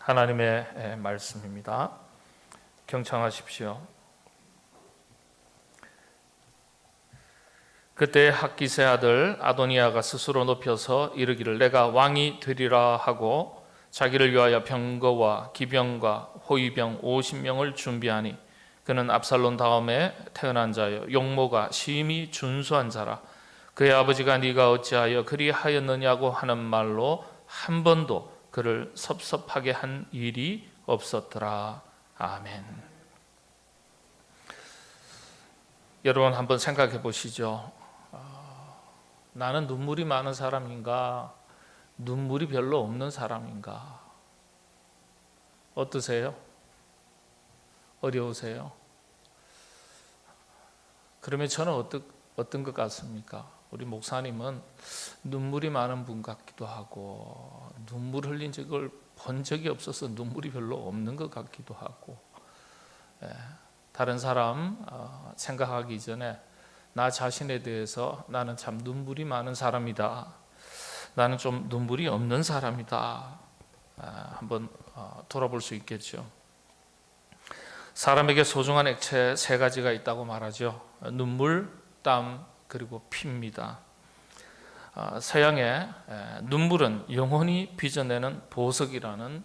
하나님의 말씀입니다. 경청하십시오. 그때 학기세 아들 아도니아가 스스로 높여서 이르기를 내가 왕이 되리라 하고 자기를 위하여 병거와 기병과 호위병 50명을 준비하니 그는 압살롬 다음에 태어난 자요 용모가 심히 준수한 자라. 그의 아버지가 네가 어찌하여 그리하였느냐고 하는 말로 한 번도 그를 섭섭하게 한 일이 없었더라. 아멘. 여러분 한번 생각해 보시죠. 나는 눈물이 많은 사람인가? 눈물이 별로 없는 사람인가? 어떠세요? 어려우세요? 그러면 저는 어떤 것 같습니까? 우리 목사님은 눈물이 많은 분 같기도 하고 눈물 흘린 적을 본 적이 없어서 눈물이 별로 없는 것 같기도 하고 다른 사람 생각하기 전에 나 자신에 대해서 나는 참 눈물이 많은 사람이다. 나는 좀 눈물이 없는 사람이다. 한번 돌아볼 수 있겠죠. 사람에게 소중한 액체 세 가지가 있다고 말하죠. 눈물, 땀, 그리고 피입니다. 서양에 눈물은 영혼이 빚어내는 보석이라는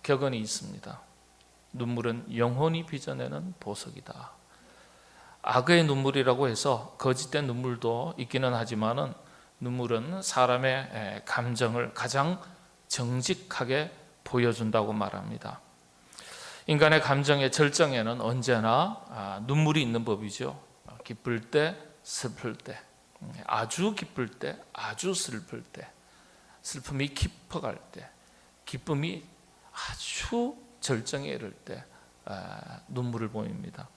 격언이 있습니다. 눈물은 영혼이 빚어내는 보석이다. 악의 눈물이라고 해서 거짓된 눈물도 있기는 하지만은 눈물은 사람의 감정을 가장 정직하게 보여준다고 말합니다. 인간의 감정의 절정에는 언제나 눈물이 있는 법이죠. 기쁠 때, 슬플 때, 아주 기쁠 때, 아주 슬플 때, 슬픔이 깊어갈 때, 기쁨이 아주 절정에 이를 때 눈물을 보입니다.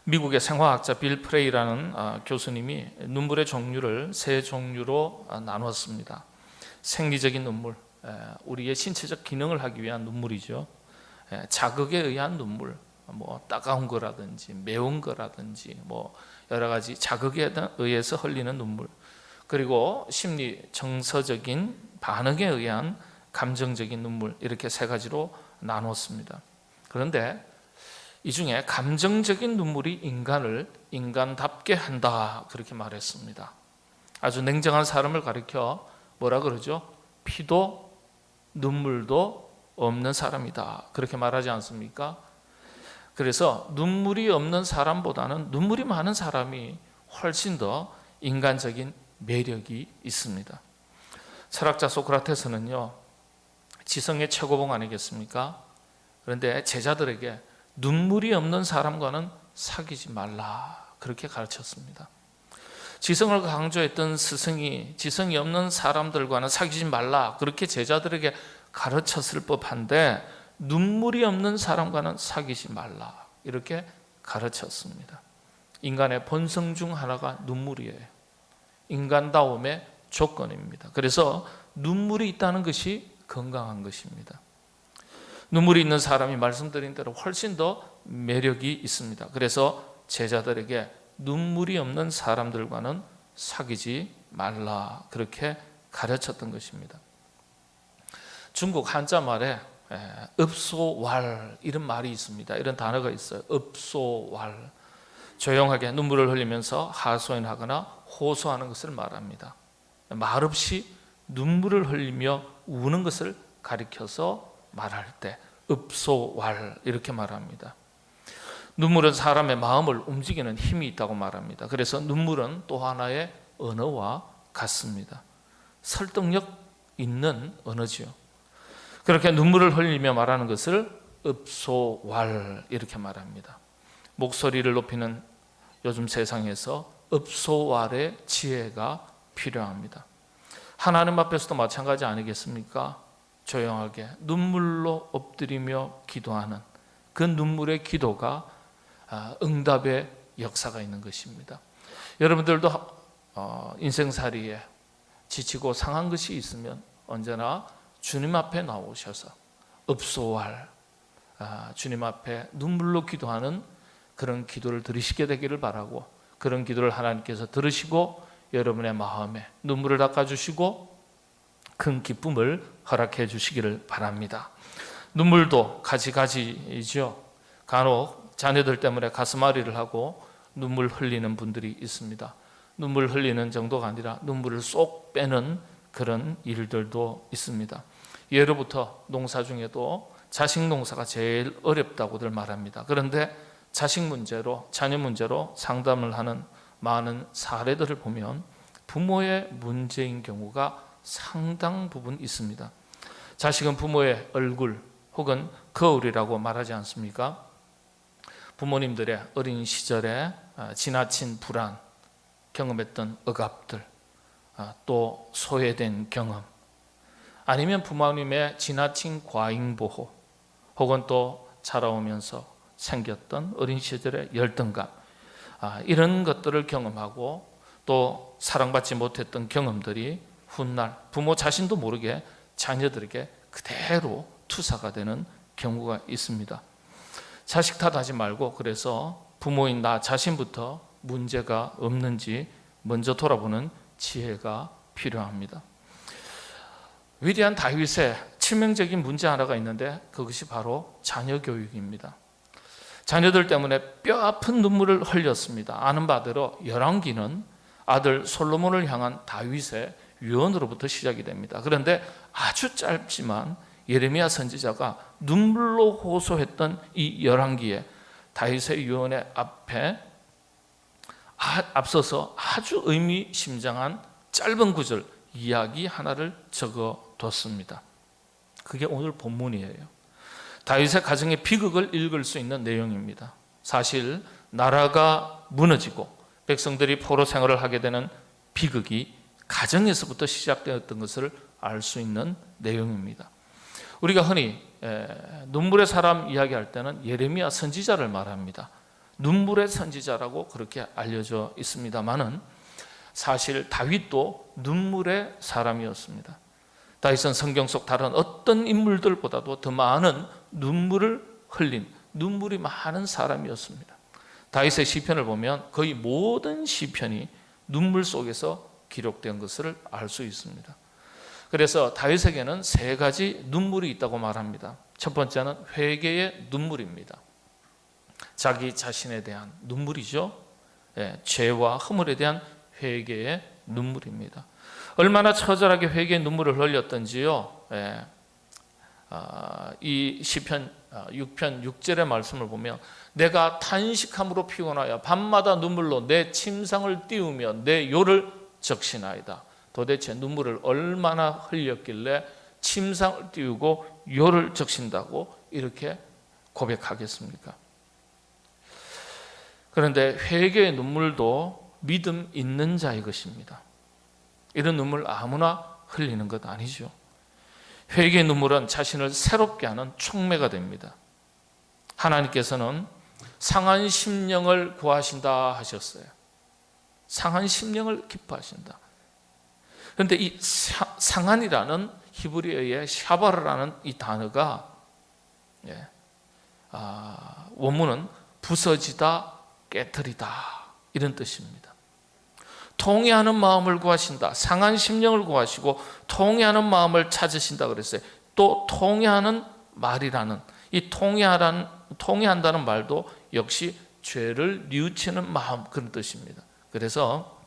미국의 생화학자 빌 프레이라는 교수님이 눈물의 종류를 세 종류로 나누었습니다. 생리적인 눈물, 우리의 신체적 기능을 하기 위한 눈물이죠. 자극에 의한 눈물, 뭐 따가운 거라든지 매운 거라든지 뭐 여러 가지 자극에 의해서 흘리는 눈물, 그리고 심리 정서적인 반응에 의한 감정적인 눈물, 이렇게 세 가지로 나눴습니다. 그런데 이 중에 감정적인 눈물이 인간을 인간답게 한다, 그렇게 말했습니다. 아주 냉정한 사람을 가리켜 뭐라 그러죠? 피도 눈물도 없는 사람이다, 그렇게 말하지 않습니까? 그래서 눈물이 없는 사람보다는 눈물이 많은 사람이 훨씬 더 인간적인 매력이 있습니다. 철학자 소크라테스는요, 지성의 최고봉 아니겠습니까? 그런데 제자들에게 눈물이 없는 사람과는 사귀지 말라, 그렇게 가르쳤습니다. 지성을 강조했던 스승이 지성이 없는 사람들과는 사귀지 말라, 그렇게 제자들에게 가르쳤을 법한데 눈물이 없는 사람과는 사귀지 말라, 이렇게 가르쳤습니다. 인간의 본성 중 하나가 눈물이에요. 인간다움의 조건입니다. 그래서 눈물이 있다는 것이 건강한 것입니다. 눈물이 있는 사람이 말씀드린 대로 훨씬 더 매력이 있습니다. 그래서 제자들에게 눈물이 없는 사람들과는 사귀지 말라, 그렇게 가르쳤던 것입니다. 중국 한자 말에 읍소왈 이런 말이 있습니다. 이런 단어가 있어요. 읍소왈, 조용하게 눈물을 흘리면서 하소연하거나 호소하는 것을 말합니다. 말없이 눈물을 흘리며 우는 것을 가리켜서 말할 때 읍소왈, 이렇게 말합니다. 눈물은 사람의 마음을 움직이는 힘이 있다고 말합니다. 그래서 눈물은 또 하나의 언어와 같습니다. 설득력 있는 언어지요. 그렇게 눈물을 흘리며 말하는 것을 읍소왈, 이렇게 말합니다. 목소리를 높이는 요즘 세상에서 읍소왈의 지혜가 필요합니다. 하나님 앞에서도 마찬가지 아니겠습니까? 조용하게 눈물로 엎드리며 기도하는 그 눈물의 기도가 응답의 역사가 있는 것입니다. 여러분들도 인생살이에 지치고 상한 것이 있으면 언제나 주님 앞에 나오셔서 읍소왈, 주님 앞에 눈물로 기도하는 그런 기도를 들으시게 되기를 바라고, 그런 기도를 하나님께서 들으시고 여러분의 마음에 눈물을 닦아주시고 큰 기쁨을 허락해 주시기를 바랍니다. 눈물도 가지가지이죠. 간혹 자녀들 때문에 가슴앓이를 하고 눈물 흘리는 분들이 있습니다. 눈물 흘리는 정도가 아니라 눈물을 쏙 빼는 그런 일들도 있습니다. 예로부터 농사 중에도 자식 농사가 제일 어렵다고들 말합니다. 그런데 자식 문제로, 자녀 문제로 상담을 하는 많은 사례들을 보면 부모의 문제인 경우가 상당 부분 있습니다. 자식은 부모의 얼굴 혹은 거울이라고 말하지 않습니까? 부모님들의 어린 시절에 지나친 불안, 경험했던 억압들, 또 소외된 경험, 아니면 부모님의 지나친 과잉보호, 혹은 또 자라오면서 생겼던 어린 시절의 열등감, 이런 것들을 경험하고 또 사랑받지 못했던 경험들이 훗날 부모 자신도 모르게 자녀들에게 그대로 투사가 되는 경우가 있습니다. 자식 탓하지 말고 그래서 부모인 나 자신부터 문제가 없는지 먼저 돌아보는 지혜가 필요합니다. 위대한 다윗의 치명적인 문제 하나가 있는데 그것이 바로 자녀 교육입니다. 자녀들 때문에 뼈아픈 눈물을 흘렸습니다. 아는 바대로 열왕기는 아들 솔로몬을 향한 다윗의 유언으로부터 시작이 됩니다. 그런데 아주 짧지만 예레미야 선지자가 눈물로 호소했던 이 열왕기에 다윗의 유언의 앞서서 아주 의미심장한 짧은 구절 이야기 하나를 적어뒀습니다. 그게 오늘 본문이에요. 다윗의 가정의 비극을 읽을 수 있는 내용입니다. 사실 나라가 무너지고 백성들이 포로 생활을 하게 되는 비극이 가정에서부터 시작되었던 것을 알 수 있는 내용입니다. 우리가 흔히 눈물의 사람 이야기할 때는 예레미야 선지자를 말합니다. 눈물의 선지자라고 그렇게 알려져 있습니다만은 사실 다윗도 눈물의 사람이었습니다. 다윗은 성경 속 다른 어떤 인물들보다도 더 많은 눈물을 흘린 눈물이 많은 사람이었습니다. 다윗의 시편을 보면 거의 모든 시편이 눈물 속에서 기록된 것을 알 수 있습니다. 그래서 다윗에게는 세 가지 눈물이 있다고 말합니다. 첫 번째는 회개의 눈물입니다. 자기 자신에 대한 눈물이죠. 죄와 허물에 대한 회개의 눈물입니다. 얼마나 처절하게 회개의 눈물을 흘렸던지요. 이 시편 6편 6절의 말씀을 보면 내가 탄식함으로 피곤하여 밤마다 눈물로 내 침상을 띄우며 내 요를 적시나이다. 도대체 눈물을 얼마나 흘렸길래 침상을 띄우고 요를 적신다고 이렇게 고백하겠습니까? 그런데 회개의 눈물도 믿음 있는 자의 것입니다. 이런 눈물 아무나 흘리는 것 아니죠. 회개의 눈물은 자신을 새롭게 하는 촉매가 됩니다. 하나님께서는 상한 심령을 구하신다 하셨어요. 상한 심령을 기뻐하신다. 그런데 이 상한이라는 히브리어의 샤바르라는 이 단어가 원문은 부서지다, 깨트리다 이런 뜻입니다. 통회하는 마음을 구하신다. 상한 심령을 구하시고 통회하는 마음을 찾으신다 그랬어요. 또 통회하는 말이라는 이 통회한다는 말도 역시 죄를 뉘우치는 마음 그런 뜻입니다. 그래서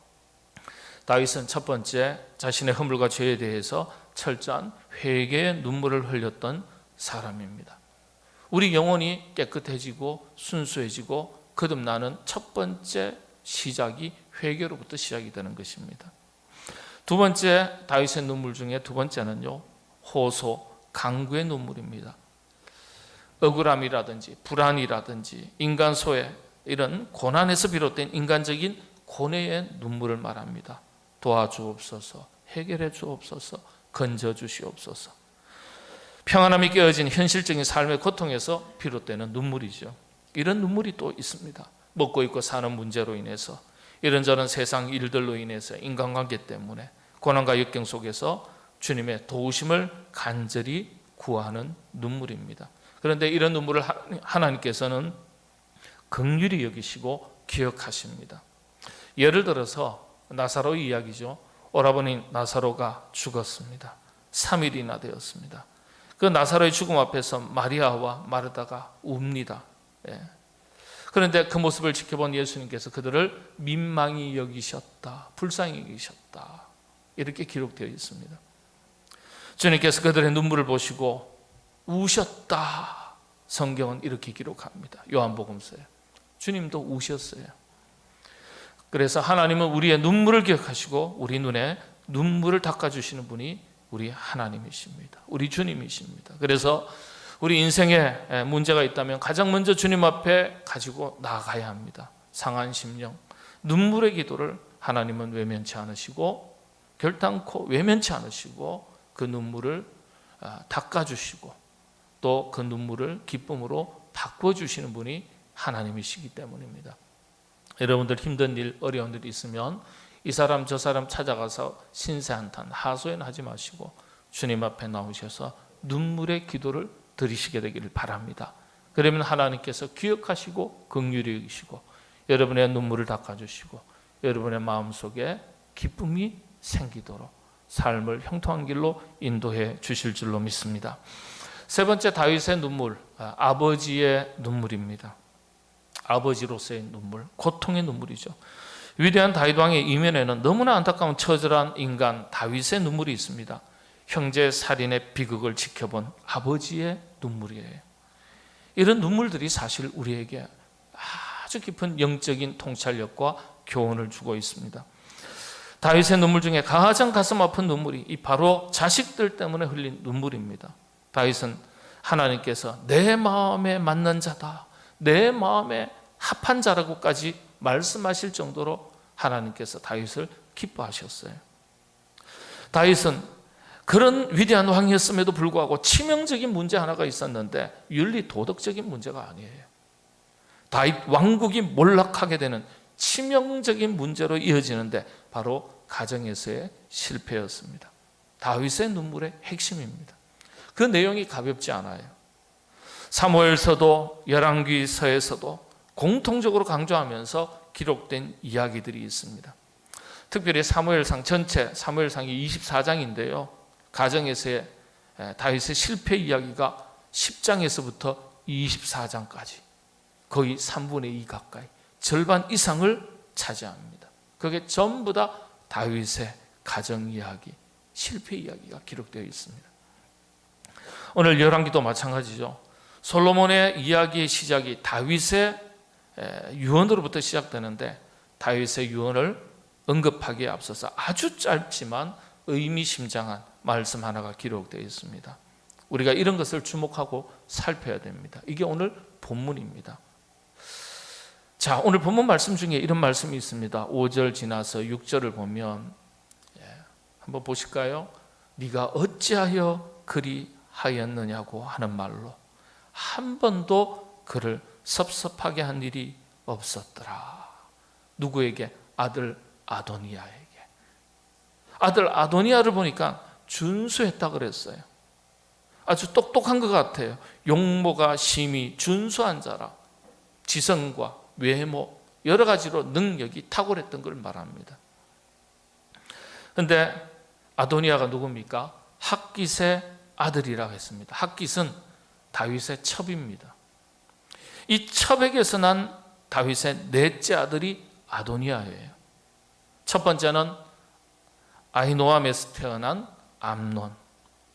다윗은 첫 번째 자신의 허물과 죄에 대해서 철저한 회개의 눈물을 흘렸던 사람입니다. 우리 영혼이 깨끗해지고 순수해지고 거듭나는 첫 번째 시작이 회개로부터 시작이 되는 것입니다. 두 번째 다윗의 눈물 중에 두 번째는요, 호소, 간구의 눈물입니다. 억울함이라든지 불안이라든지 인간 소외 이런 고난에서 비롯된 인간적인 고뇌의 눈물을 말합니다. 도와주옵소서, 해결해 주옵소서, 건져 주시옵소서. 평안함이 깨어진 현실적인 삶의 고통에서 비롯되는 눈물이죠. 이런 눈물이 또 있습니다. 먹고 입고 사는 문제로 인해서 이런저런 세상 일들로 인해서 인간관계 때문에 고난과 역경 속에서 주님의 도우심을 간절히 구하는 눈물입니다. 그런데 이런 눈물을 하나님께서는 긍휼히 여기시고 기억하십니다. 예를 들어서 나사로의 이야기죠. 오라버니 나사로가 죽었습니다. 3일이나 되었습니다. 그 나사로의 죽음 앞에서 마리아와 마르다가 웁니다. 그런데 그 모습을 지켜본 예수님께서 그들을 민망히 여기셨다, 불쌍히 여기셨다, 이렇게 기록되어 있습니다. 주님께서 그들의 눈물을 보시고 우셨다. 성경은 이렇게 기록합니다. 요한복음서에 주님도 우셨어요. 그래서 하나님은 우리의 눈물을 기억하시고 우리 눈에 눈물을 닦아주시는 분이 우리 하나님이십니다. 우리 주님이십니다. 그래서 우리 인생에 문제가 있다면 가장 먼저 주님 앞에 가지고 나아가야 합니다. 상한 심령, 눈물의 기도를 하나님은 외면치 않으시고 결단코 외면치 않으시고 그 눈물을 닦아주시고 또 그 눈물을 기쁨으로 바꿔주시는 분이 하나님이시기 때문입니다. 여러분들 힘든 일, 어려운 일이 있으면 이 사람 저 사람 찾아가서 신세한탄, 하소연 하지 마시고 주님 앞에 나오셔서 눈물의 기도를 드리시게 되기를 바랍니다. 그러면 하나님께서 기억하시고 긍휼히 여기시고 여러분의 눈물을 닦아주시고 여러분의 마음속에 기쁨이 생기도록 삶을 형통한 길로 인도해 주실 줄로 믿습니다. 세 번째, 다윗의 눈물, 아버지의 눈물입니다. 아버지로서의 눈물, 고통의 눈물이죠. 위대한 다윗 왕의 이면에는 너무나 안타까운 처절한 인간 다윗의 눈물이 있습니다. 형제 살인의 비극을 지켜본 아버지의 눈물이에요. 이런 눈물들이 사실 우리에게 아주 깊은 영적인 통찰력과 교훈을 주고 있습니다. 다윗의 눈물 중에 가장 가슴 아픈 눈물이 바로 자식들 때문에 흘린 눈물입니다. 다윗은 하나님께서 내 마음에 맞는 자다, 내 마음에 합한 자라고까지 말씀하실 정도로 하나님께서 다윗을 기뻐하셨어요. 다윗은 그런 위대한 왕이었음에도 불구하고 치명적인 문제 하나가 있었는데 윤리 도덕적인 문제가 아니에요. 다윗 왕국이 몰락하게 되는 치명적인 문제로 이어지는데 바로 가정에서의 실패였습니다. 다윗의 눈물의 핵심입니다. 그 내용이 가볍지 않아요. 사무엘서도 열왕기서에서도 공통적으로 강조하면서 기록된 이야기들이 있습니다. 특별히 사무엘상 전체, 사무엘상이 24장인데요. 가정에서의 다윗의 실패 이야기가 10장에서부터 24장까지 거의 3분의 2 가까이 절반 이상을 차지합니다. 그게 전부 다 다윗의 가정 이야기, 실패 이야기가 기록되어 있습니다. 오늘 열왕기도 마찬가지죠. 솔로몬의 이야기의 시작이 다윗의 유언으로부터 시작되는데 다윗의 유언을 언급하기에 앞서서 아주 짧지만 의미심장한 말씀 하나가 기록되어 있습니다. 우리가 이런 것을 주목하고 살펴야 됩니다. 이게 오늘 본문입니다. 자, 오늘 본문 말씀 중에 이런 말씀이 있습니다. 5절 지나서 6절을 보면 한번 보실까요? 네가 어찌하여 그리 하였느냐고 하는 말로 한 번도 그를 섭섭하게 한 일이 없었더라. 누구에게? 아들 아도니아에게. 아들 아도니아를 보니까 준수했다 그랬어요. 아주 똑똑한 것 같아요. 용모가 심히 준수한 자라. 지성과 외모 여러 가지로 능력이 탁월했던 걸 말합니다. 그런데 아도니아가 누굽니까? 핫깃의 아들이라고 했습니다. 핫깃은 다윗의 첩입니다. 이 첩에게서 난 다윗의 넷째 아들이 아도니아예요. 첫 번째는 아히노암에서 태어난 암논,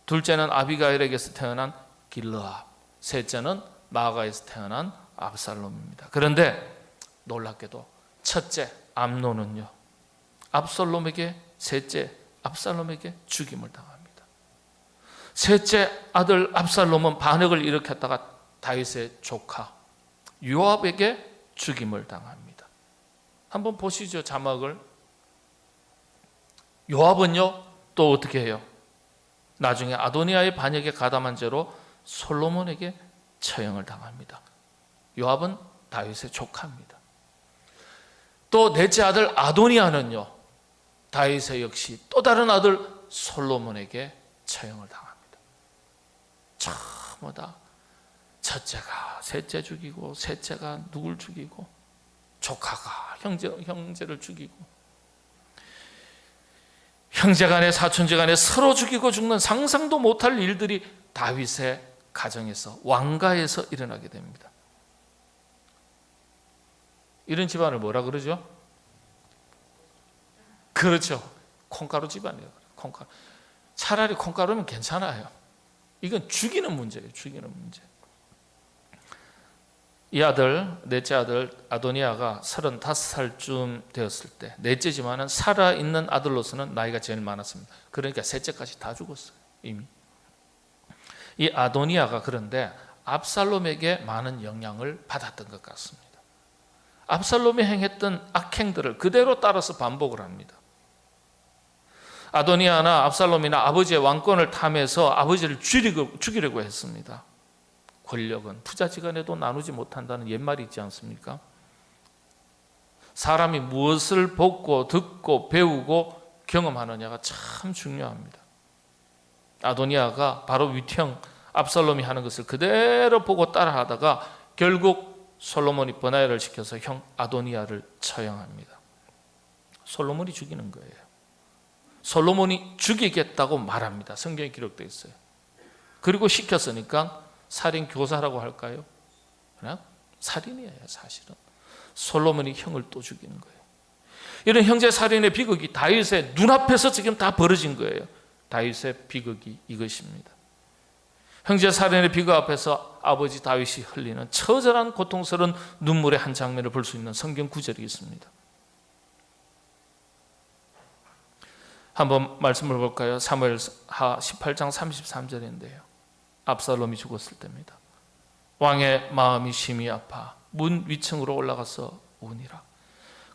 둘째는 아비가일에게서 태어난 길르압, 셋째는 마가에서 태어난 압살롬입니다. 그런데 놀랍게도 첫째 암논은요, 압살롬에게, 셋째 압살롬에게 죽임을 당합니다. 셋째 아들 압살롬은 반역을 일으켰다가 다윗의 조카 요압에게 죽임을 당합니다. 한번 보시죠, 자막을. 요압은요 또 어떻게 해요? 나중에 아도니아의 반역에 가담한 죄로 솔로몬에게 처형을 당합니다. 요압은 다윗의 조카입니다. 또 넷째 아들 아도니아는요, 다윗의 역시 또 다른 아들 솔로몬에게 처형을 당합니다. 전부 다 첫째가 셋째 죽이고, 셋째가 누굴 죽이고, 조카가 형제를 죽이고, 형제간에 사촌제간에 서로 죽이고 죽는 상상도 못할 일들이 다윗의 가정에서, 왕가에서 일어나게 됩니다. 이런 집안을 뭐라 그러죠? 그렇죠. 콩가루 집안이에요. 콩가루. 차라리 콩가루면 괜찮아요. 이건 죽이는 문제예요. 죽이는 문제. 이 아들, 넷째 아들 아도니아가 35살쯤 되었을 때, 넷째지만은 살아있는 아들로서는 나이가 제일 많았습니다. 그러니까 셋째까지 다 죽었어요. 이미. 이 아도니아가 그런데 압살롬에게 많은 영향을 받았던 것 같습니다. 압살롬이 행했던 악행들을 그대로 따라서 반복을 합니다. 아도니아나 압살롬이나 아버지의 왕권을 탐해서 아버지를 죽이려고 했습니다. 권력은 부자지간에도 나누지 못한다는 옛말이 있지 않습니까? 사람이 무엇을 보고 듣고 배우고 경험하느냐가 참 중요합니다. 아도니아가 바로 윗형 압살롬이 하는 것을 그대로 보고 따라하다가 결국 솔로몬이 번아야를 시켜서 형 아도니아를 처형합니다. 솔로몬이 죽이는 거예요. 솔로몬이 죽이겠다고 말합니다. 성경에 기록되어 있어요. 그리고 시켰으니까 살인 교사라고 할까요? 그냥 살인이에요. 사실은 솔로몬이 형을 또 죽이는 거예요. 이런 형제 살인의 비극이 다윗의 눈앞에서 지금 다 벌어진 거예요. 다윗의 비극이 이것입니다. 형제 살인의 비극 앞에서 아버지 다윗이 흘리는 처절한 고통스러운 눈물의 한 장면을 볼 수 있는 성경 구절이 있습니다. 한번 말씀을 볼까요? 사무엘하 18장 33절인데요. 압살롬이 죽었을 때입니다. 왕의 마음이 심히 아파 문 위층으로 올라가서 우니라.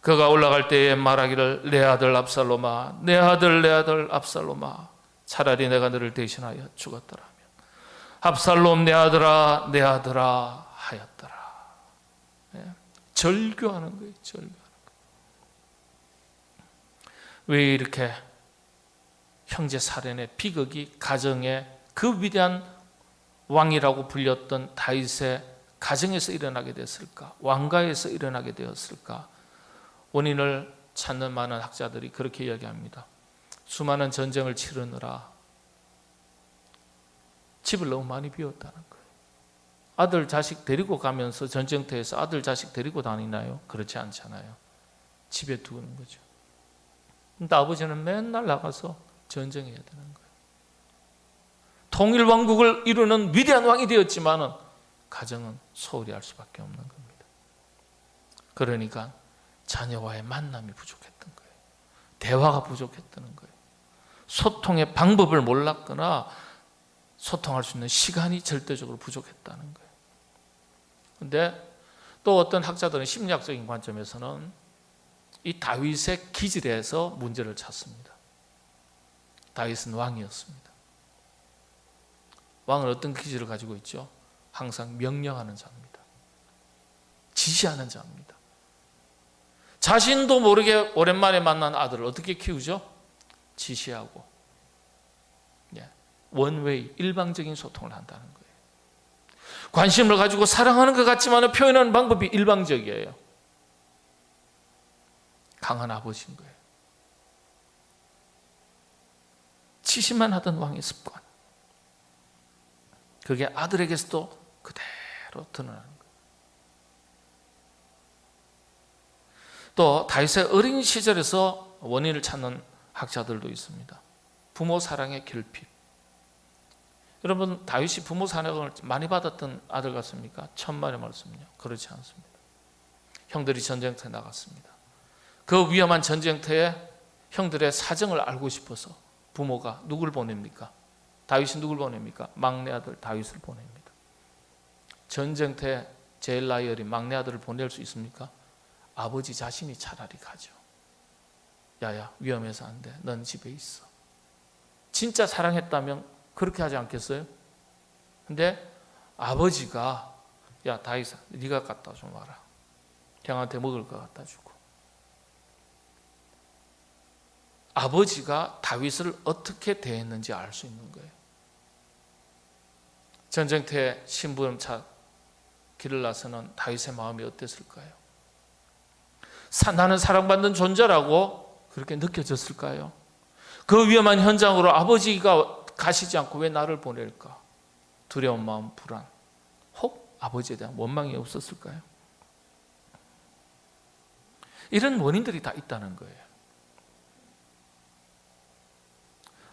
그가 올라갈 때에 말하기를 내 아들 압살롬아, 내 아들 내 아들 압살롬아, 차라리 내가 너를 대신하여 죽었더라면 압살롬 내 아들아 내 아들아 하였더라. 절규하는 거예요. 절규하는 거예요. 왜 이렇게 형제 살인의 비극이 가정에, 그 위대한 왕이라고 불렸던 다윗의 가정에서 일어나게 됐을까? 왕가에서 일어나게 되었을까? 원인을 찾는 많은 학자들이 그렇게 이야기합니다. 수많은 전쟁을 치르느라 집을 너무 많이 비웠다는 거예요. 아들 자식 데리고 가면서 전쟁터에서 아들 자식 데리고 다니나요? 그렇지 않잖아요. 집에 두는 거죠. 근데 아버지는 맨날 나가서 전쟁해야 되는 거예요. 통일 왕국을 이루는 위대한 왕이 되었지만은 가정은 소홀히 할 수밖에 없는 겁니다. 그러니까 자녀와의 만남이 부족했던 거예요. 대화가 부족했던 거예요. 소통의 방법을 몰랐거나 소통할 수 있는 시간이 절대적으로 부족했다는 거예요. 그런데 또 어떤 학자들은 심리학적인 관점에서는 이 다윗의 기질에서 문제를 찾습니다. 다윗은 왕이었습니다. 왕은 어떤 기질을 가지고 있죠? 항상 명령하는 자입니다. 지시하는 자입니다. 자신도 모르게 오랜만에 만난 아들을 어떻게 키우죠? 지시하고 원웨이, 일방적인 소통을 한다는 거예요. 관심을 가지고 사랑하는 것 같지만 표현하는 방법이 일방적이에요. 강한 아버지인 거예요. 지시만 하던 왕의 습관, 그게 아들에게서도 그대로 드러나는 거예요. 또 다윗의 어린 시절에서 원인을 찾는 학자들도 있습니다. 부모 사랑의 결핍. 여러분, 다윗이 부모 사랑을 많이 받았던 아들 같습니까? 천만의 말씀은요, 그렇지 않습니다. 형들이 전쟁터에 나갔습니다. 그 위험한 전쟁터에 형들의 사정을 알고 싶어서 부모가 누굴 보냅니까? 다윗이 누굴 보냅니까? 막내 아들 다윗을 보냅니다. 전쟁터에 제일 나이 어린 막내 아들을 보낼 수 있습니까? 아버지 자신이 차라리 가죠. 야야, 위험해서 안 돼. 넌 집에 있어. 진짜 사랑했다면 그렇게 하지 않겠어요? 근데 아버지가 야 다윗아, 네가 갖다 좀 와라. 형한테 먹을 거 갖다 주고. 아버지가 다윗을 어떻게 대했는지 알 수 있는 거예요. 전쟁터에 심부름차 길을 나서는 다윗의 마음이 어땠을까요? 나는 사랑받는 존재라고 그렇게 느껴졌을까요? 그 위험한 현장으로 아버지가 가시지 않고 왜 나를 보낼까? 두려운 마음, 불안. 혹 아버지에 대한 원망이 없었을까요? 이런 원인들이 다 있다는 거예요.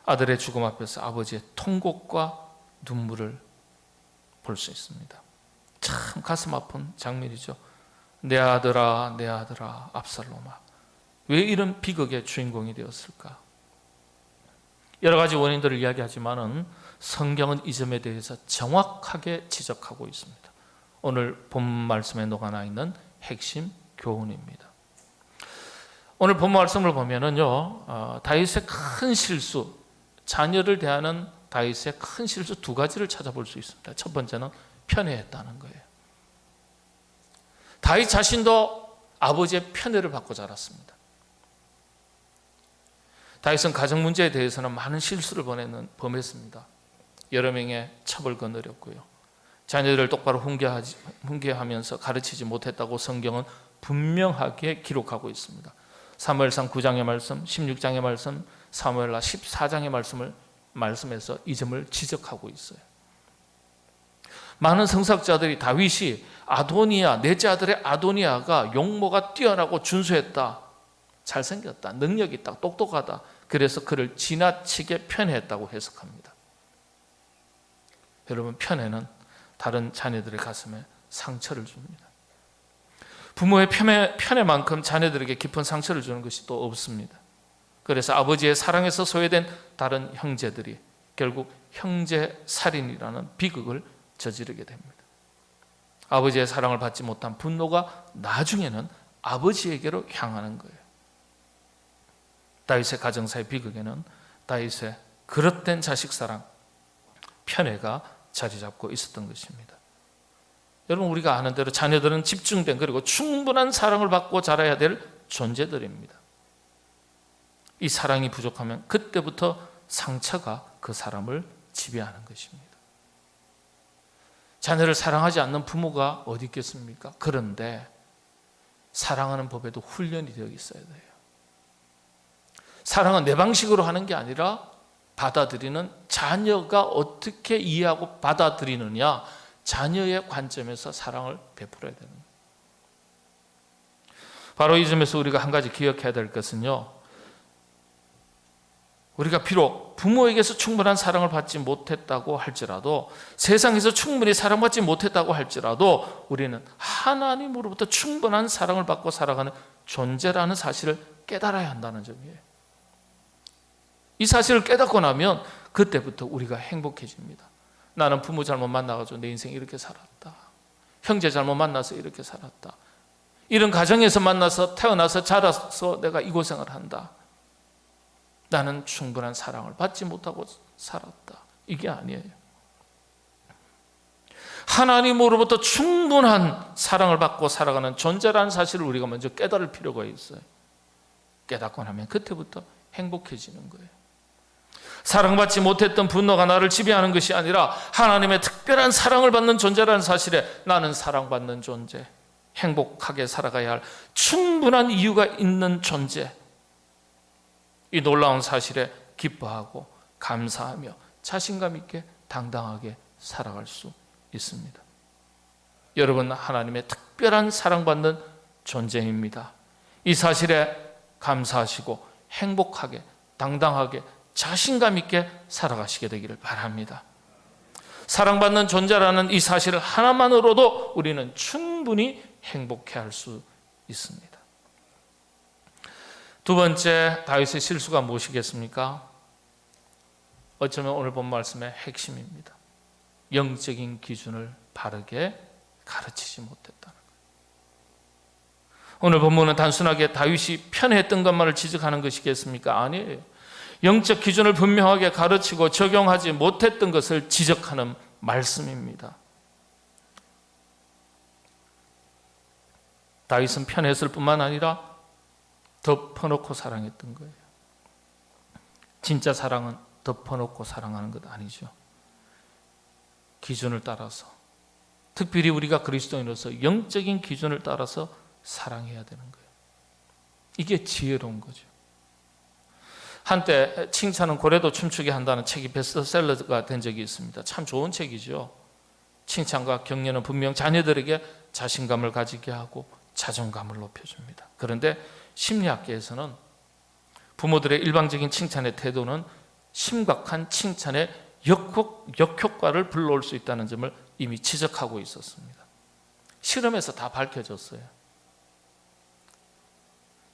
아들의 죽음 앞에서 아버지의 통곡과 눈물을 볼 수 있습니다. 참 가슴 아픈 장면이죠. 내 아들아, 내 아들아, 압살롬아. 왜 이런 비극의 주인공이 되었을까? 여러 가지 원인들을 이야기하지만은 성경은 이 점에 대해서 정확하게 지적하고 있습니다. 오늘 본 말씀에 녹아나 있는 핵심 교훈입니다. 오늘 본 말씀을 보면은요, 다윗의 큰 실수, 자녀를 대하는 다윗의 큰 실수 두 가지를 찾아볼 수 있습니다. 첫 번째는 편애했다는 거예요. 다윗 자신도 아버지의 편애를 받고 자랐습니다. 다윗은 가정 문제에 대해서는 많은 실수를 범했습니다. 여러 명의 첩을 거느렸고요. 자녀들을 똑바로 훈계하면서 가르치지 못했다고 성경은 분명하게 기록하고 있습니다. 사무엘상 9장의 말씀, 16장의 말씀, 사무엘하 14장의 말씀에서 이 점을 지적하고 있어요. 많은 성사학자들이 다윗이 아도니아, 넷째 아들의 아도니아가 용모가 뛰어나고 준수했다, 잘생겼다, 능력이 있다, 똑똑하다, 그래서 그를 지나치게 편애했다고 해석합니다. 여러분, 편애는 다른 자녀들의 가슴에 상처를 줍니다. 부모의 편애만큼 자녀들에게 깊은 상처를 주는 것이 또 없습니다. 그래서 아버지의 사랑에서 소외된 다른 형제들이 결국 형제살인이라는 비극을 저지르게 됩니다. 아버지의 사랑을 받지 못한 분노가 나중에는 아버지에게로 향하는 거예요. 다윗의 가정사의 비극에는 다윗의 그릇된 자식사랑, 편애가 자리 잡고 있었던 것입니다. 여러분, 우리가 아는 대로 자녀들은 집중된 그리고 충분한 사랑을 받고 자라야 될 존재들입니다. 이 사랑이 부족하면 그때부터 상처가 그 사람을 지배하는 것입니다. 자녀를 사랑하지 않는 부모가 어디 있겠습니까? 그런데 사랑하는 법에도 훈련이 되어 있어야 돼요. 사랑은 내 방식으로 하는 게 아니라 받아들이는, 자녀가 어떻게 이해하고 받아들이느냐, 자녀의 관점에서 사랑을 베풀어야 되는 거예요. 바로 이 점에서 우리가 한 가지 기억해야 될 것은요, 우리가 비록 부모에게서 충분한 사랑을 받지 못했다고 할지라도, 세상에서 충분히 사랑받지 못했다고 할지라도 우리는 하나님으로부터 충분한 사랑을 받고 살아가는 존재라는 사실을 깨달아야 한다는 점이에요. 이 사실을 깨닫고 나면 그때부터 우리가 행복해집니다. 나는 부모 잘못 만나가지고 내 인생 이렇게 살았다. 형제 잘못 만나서 이렇게 살았다. 이런 가정에서 만나서 태어나서 자라서 내가 이 고생을 한다. 나는 충분한 사랑을 받지 못하고 살았다. 이게 아니에요. 하나님으로부터 충분한 사랑을 받고 살아가는 존재라는 사실을 우리가 먼저 깨달을 필요가 있어요. 깨닫고 나면 그때부터 행복해지는 거예요. 사랑받지 못했던 분노가 나를 지배하는 것이 아니라 하나님의 특별한 사랑을 받는 존재라는 사실에 나는 사랑받는 존재, 행복하게 살아가야 할 충분한 이유가 있는 존재, 이 놀라운 사실에 기뻐하고 감사하며 자신감 있게 당당하게 살아갈 수 있습니다. 여러분, 하나님의 특별한 사랑받는 존재입니다. 이 사실에 감사하시고 행복하게 당당하게 자신감 있게 살아가시게 되기를 바랍니다. 사랑받는 존재라는 이 사실 하나만으로도 우리는 충분히 행복해할 수 있습니다. 두 번째, 다윗의 실수가 무엇이겠습니까? 어쩌면 오늘 본 말씀의 핵심입니다. 영적인 기준을 바르게 가르치지 못했다는 거예요. 오늘 본문은 단순하게 다윗이 편애했던 것만을 지적하는 것이겠습니까? 아니에요. 영적 기준을 분명하게 가르치고 적용하지 못했던 것을 지적하는 말씀입니다. 다윗은 편애했을 뿐만 아니라 덮어놓고 사랑했던 거예요. 진짜 사랑은 덮어놓고 사랑하는 것 아니죠. 기준을 따라서, 특별히 우리가 그리스도인으로서 영적인 기준을 따라서 사랑해야 되는 거예요. 이게 지혜로운 거죠. 한때 칭찬은 고래도 춤추게 한다는 책이 베스트셀러가 된 적이 있습니다. 참 좋은 책이죠. 칭찬과 격려는 분명 자녀들에게 자신감을 가지게 하고 자존감을 높여줍니다. 그런데 심리학계에서는 부모들의 일방적인 칭찬의 태도는 심각한 칭찬의 역효과를 불러올 수 있다는 점을 이미 지적하고 있었습니다. 실험에서 다 밝혀졌어요.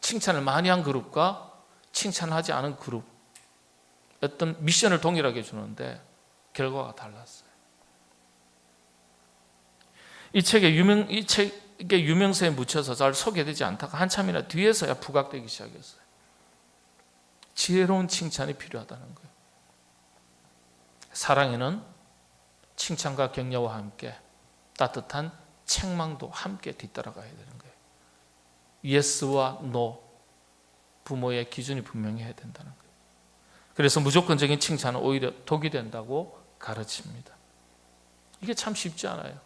칭찬을 많이 한 그룹과 칭찬하지 않은 그룹, 어떤 미션을 동일하게 주는데 결과가 달랐어요. 이 책의 유명세에 묻혀서 잘 소개되지 않다가 한참이나 뒤에서야 부각되기 시작했어요. 지혜로운 칭찬이 필요하다는 거예요. 사랑에는 칭찬과 격려와 함께 따뜻한 책망도 함께 뒤따라가야 되는 거예요. 예스와 노, 부모의 기준이 분명히 해야 된다는 거예요. 그래서 무조건적인 칭찬은 오히려 독이 된다고 가르칩니다. 이게 참 쉽지 않아요.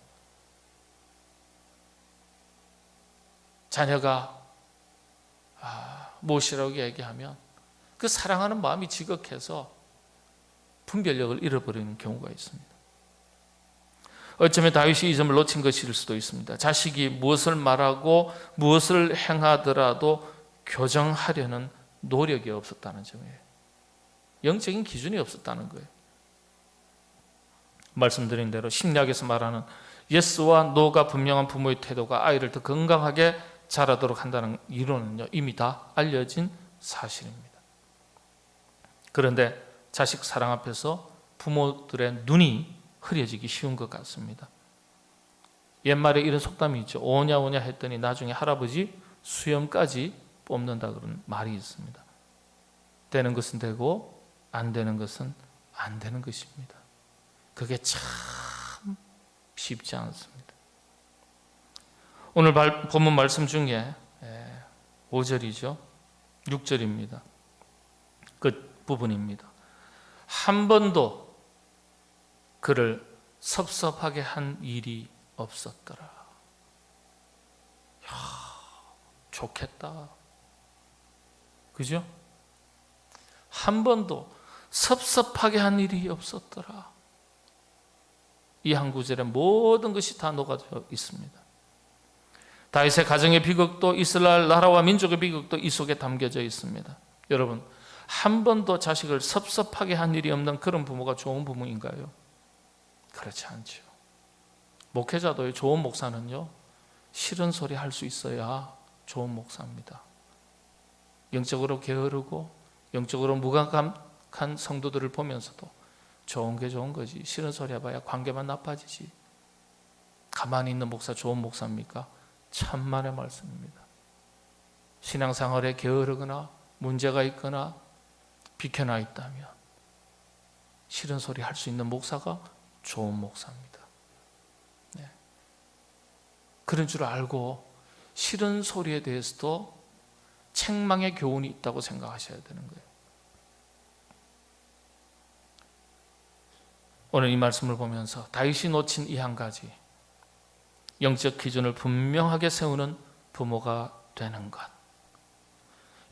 자녀가 무엇이라고 얘기하면 그 사랑하는 마음이 지극해서 분별력을 잃어버리는 경우가 있습니다. 어쩌면 다윗이 이 점을 놓친 것일 수도 있습니다. 자식이 무엇을 말하고 무엇을 행하더라도 교정하려는 노력이 없었다는 점이에요. 영적인 기준이 없었다는 거예요. 말씀드린 대로 심리학에서 말하는 예스와 노가 분명한 부모의 태도가 아이를 더 건강하게 자라도록 한다는 이론은요, 이미 다 알려진 사실입니다. 그런데 자식 사랑 앞에서 부모들의 눈이 흐려지기 쉬운 것 같습니다. 옛말에 이런 속담이 있죠. 오냐 오냐 했더니 나중에 할아버지 수염까지 뽑는다 그런 말이 있습니다. 되는 것은 되고 안 되는 것은 안 되는 것입니다. 그게 참 쉽지 않습니다. 오늘 본문 말씀 중에 5절이죠. 6절입니다. 끝 부분입니다. 한 번도 그를 섭섭하게 한 일이 없었더라. 이야, 좋겠다. 그죠? 한 번도 섭섭하게 한 일이 없었더라. 이 한 구절에 모든 것이 다 녹아져 있습니다. 다윗의 가정의 비극도 이스라엘 나라와 민족의 비극도 이 속에 담겨져 있습니다. 여러분, 한 번도 자식을 섭섭하게 한 일이 없는 그런 부모가 좋은 부모인가요? 그렇지 않죠. 목회자도 좋은 목사는요, 싫은 소리 할 수 있어야 좋은 목사입니다. 영적으로 게으르고 영적으로 무감각한 성도들을 보면서도 좋은 게 좋은 거지, 싫은 소리 해봐야 관계만 나빠지지. 가만히 있는 목사 좋은 목사입니까? 천만의 말씀입니다. 신앙생활에 게으르거나 문제가 있거나 비켜나 있다면 싫은 소리 할 수 있는 목사가 좋은 목사입니다. 네. 그런 줄 알고 싫은 소리에 대해서도 책망의 교훈이 있다고 생각하셔야 되는 거예요. 오늘 이 말씀을 보면서 다윗이 놓친 이 한 가지, 영적 기준을 분명하게 세우는 부모가 되는 것,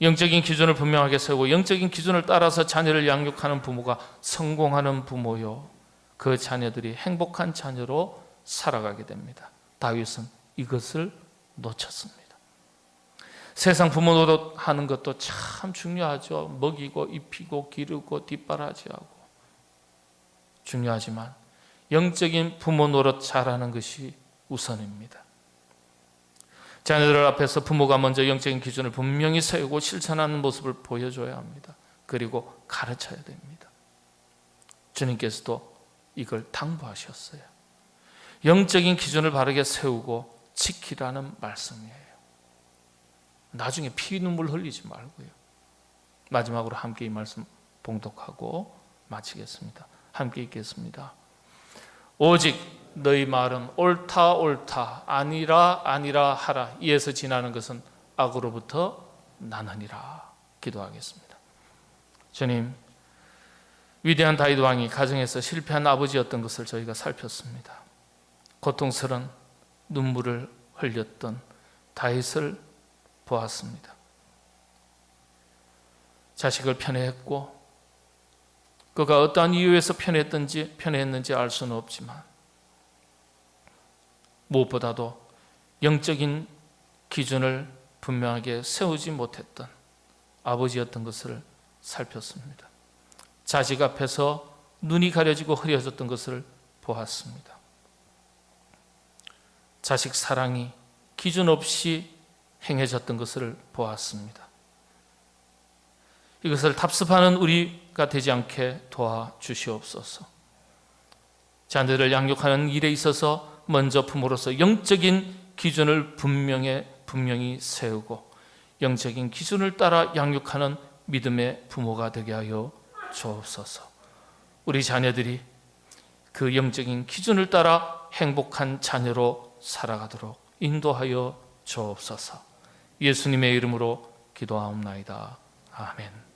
영적인 기준을 분명하게 세우고 영적인 기준을 따라서 자녀를 양육하는 부모가 성공하는 부모요, 그 자녀들이 행복한 자녀로 살아가게 됩니다. 다윗은 이것을 놓쳤습니다. 세상 부모 노릇하는 것도 참 중요하죠. 먹이고 입히고 기르고 뒷바라지하고 중요하지만 영적인 부모 노릇 잘하는 것이 우선입니다. 자녀들 앞에서 부모가 먼저 영적인 기준을 분명히 세우고 실천하는 모습을 보여줘야 합니다. 그리고 가르쳐야 됩니다. 주님께서도 이걸 당부하셨어요. 영적인 기준을 바르게 세우고 지키라는 말씀이에요. 나중에 피눈물 흘리지 말고요. 마지막으로 함께 이 말씀 봉독하고 마치겠습니다. 함께 읽겠습니다. 오직 너희 말은 옳다 옳다 아니라 아니라 하라. 이에서 지나는 것은 악으로부터 나느니라. 기도하겠습니다. 주님, 위대한 다윗 왕이 가정에서 실패한 아버지였던 것을 저희가 살폈습니다. 고통스러운 눈물을 흘렸던 다윗을 보았습니다. 자식을 편애했고 그가 어떠한 이유에서 편애했는지 알 수는 없지만 무엇보다도 영적인 기준을 분명하게 세우지 못했던 아버지였던 것을 살폈습니다. 자식 앞에서 눈이 가려지고 흐려졌던 것을 보았습니다. 자식 사랑이 기준 없이 행해졌던 것을 보았습니다. 이것을 답습하는 우리가 되지 않게 도와주시옵소서. 자녀들을 양육하는 일에 있어서 먼저 부모로서 영적인 기준을 분명히 세우고 영적인 기준을 따라 양육하는 믿음의 부모가 되게 하여 주옵소서. 우리 자녀들이 그 영적인 기준을 따라 행복한 자녀로 살아가도록 인도하여 주옵소서. 예수님의 이름으로 기도하옵나이다. 아멘.